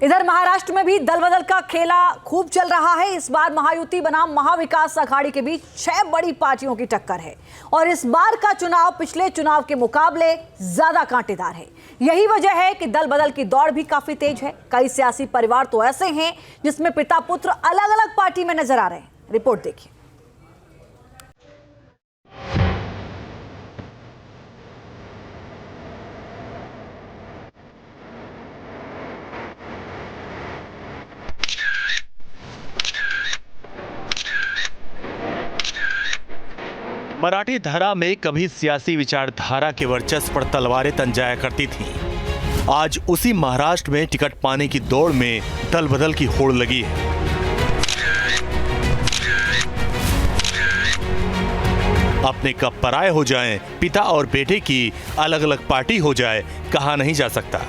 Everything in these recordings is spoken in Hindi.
इधर महाराष्ट्र में भी दल बदल का खेला खूब चल रहा है। इस बार महायुति बनाम महाविकास अघाड़ी के बीच 6 बड़ी पार्टियों की टक्कर है और इस बार का चुनाव पिछले चुनाव के मुकाबले ज्यादा कांटेदार है। यही वजह है कि दल बदल की दौड़ भी काफी तेज है। कई सियासी परिवार तो ऐसे हैं जिसमें पिता पुत्र अलग अलग पार्टी में नजर आ रहे हैं। रिपोर्ट देखिए। मराठी धारा में कभी सियासी विचारधारा के वर्चस्व पर तलवारें तन जाया करती थीं। आज उसी महाराष्ट्र में टिकट पाने की दौड़ में दल बदल की होड़ लगी है। अपने कब पराये हो जाएं, पिता और बेटे की अलग अलग पार्टी हो जाए, कहा नहीं जा सकता।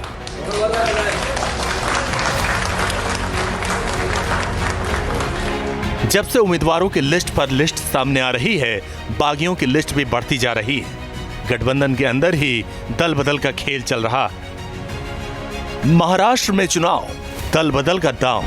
जब से उम्मीदवारों की लिस्ट पर लिस्ट सामने आ रही है, बागियों की लिस्ट भी बढ़ती जा रही है। गठबंधन के अंदर ही दल बदल का खेल चल रहा। महाराष्ट्र में चुनाव, दल बदल का दांव।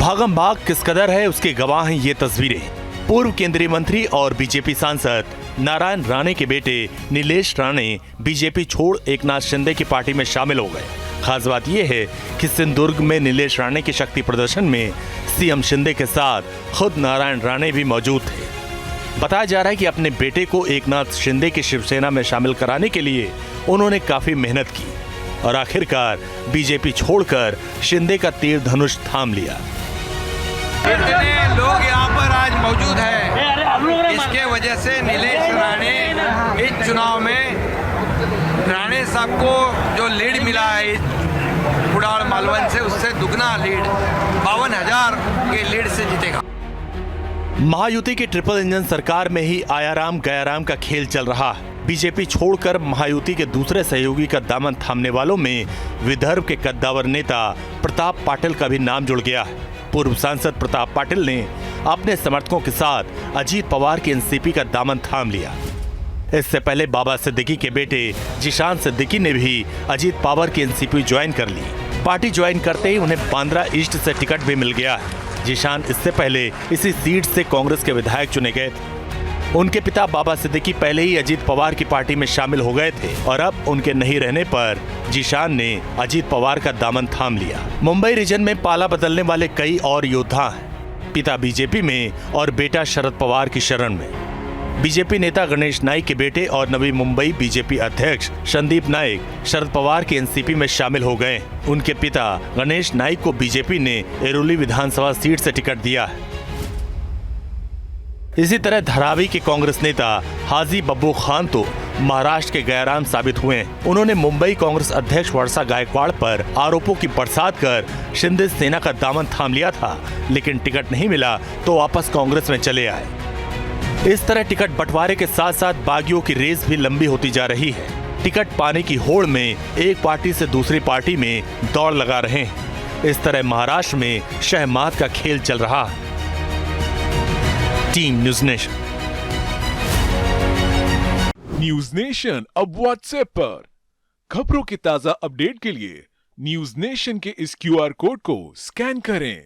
भागम भाग किस कदर है उसके गवाह हैं ये तस्वीरें। पूर्व केंद्रीय मंत्री और बीजेपी सांसद नारायण राणे के बेटे नीलेश राणे बीजेपी छोड़ एकनाथ शिंदे की पार्टी में शामिल हो गए। खास बात यह है कि सिंधुदुर्ग में नीलेश राणे के शक्ति प्रदर्शन में सीएम शिंदे के साथ खुद नारायण राणे भी मौजूद थे। बताया जा रहा है कि अपने बेटे को एकनाथ शिंदे की शिवसेना में शामिल कराने के लिए उन्होंने काफी मेहनत की और आखिरकार बीजेपी छोड़कर शिंदे का तीर धनुष थाम लिया। इतने लोग यहाँ पर आज मौजूद हैं, इसके वजह से नीलेश राणे इस चुनाव में राणे साहब को जो लीड मिला है कुडाल मालवण से, उससे दुगना लीड 52,000 के लीड से जीतेगा। महायुति की ट्रिपल इंजन सरकार में ही आयाराम गयाराम का खेल चल रहा है। बीजेपी छोड़कर महायुति के दूसरे सहयोगी का दामन थामने वालों में विदर्भ के कद्दावर नेता प्रताप पाटिल का भी नाम जुड़ गया है। पूर्व सांसद प्रताप पाटिल ने अपने समर्थकों के साथ अजीत पवार की एनसीपी का दामन थाम लिया। इससे पहले बाबा सिद्दीकी के बेटे जिशान सिद्दीकी ने भी अजीत पवार की एनसीपी ज्वाइन कर ली। पार्टी ज्वाइन करते ही उन्हें बांद्रा ईस्ट से टिकट भी मिल गया है। जिशान इससे पहले इसी सीट से कांग्रेस के विधायक चुने गए थे। उनके पिता बाबा सिद्दीकी पहले ही अजीत पवार की पार्टी में शामिल हो गए थे और अब उनके नहीं रहने पर जिशान ने अजीत पवार का दामन थाम लिया। मुंबई रीजन में पाला बदलने वाले कई और योद्धा हैं। पिता बीजेपी में और बेटा शरद पवार की शरण में। बीजेपी नेता गणेश नाइक के बेटे और नवी मुंबई बीजेपी अध्यक्ष संदीप नाइक शरद पवार की एनसीपी में शामिल हो गए। उनके पिता गणेश नाइक को बीजेपी ने एरोली विधानसभा सीट से टिकट दिया है। इसी तरह धारावी के कांग्रेस नेता हाजी बब्बू खान तो महाराष्ट्र के गयाराम साबित हुए। उन्होंने मुंबई कांग्रेस अध्यक्ष वर्षा गायकवाड़ पर आरोपों की बरसात कर शिंदे सेना का दामन थाम लिया था, लेकिन टिकट नहीं मिला तो वापस कांग्रेस में चले आए। इस तरह टिकट बंटवारे के साथ साथ बागियों की रेस भी लंबी होती जा रही है। टिकट पाने की होड़ में एक पार्टी से दूसरी पार्टी में दौड़ लगा रहे हैं। इस तरह महाराष्ट्र में शहमात का खेल चल रहा है। Team news nation. News nation अब व्हाट्सएप पर खबरों की ताजा अपडेट के लिए न्यूज़ नेशन के इस क्यूआर कोड को स्कैन करें।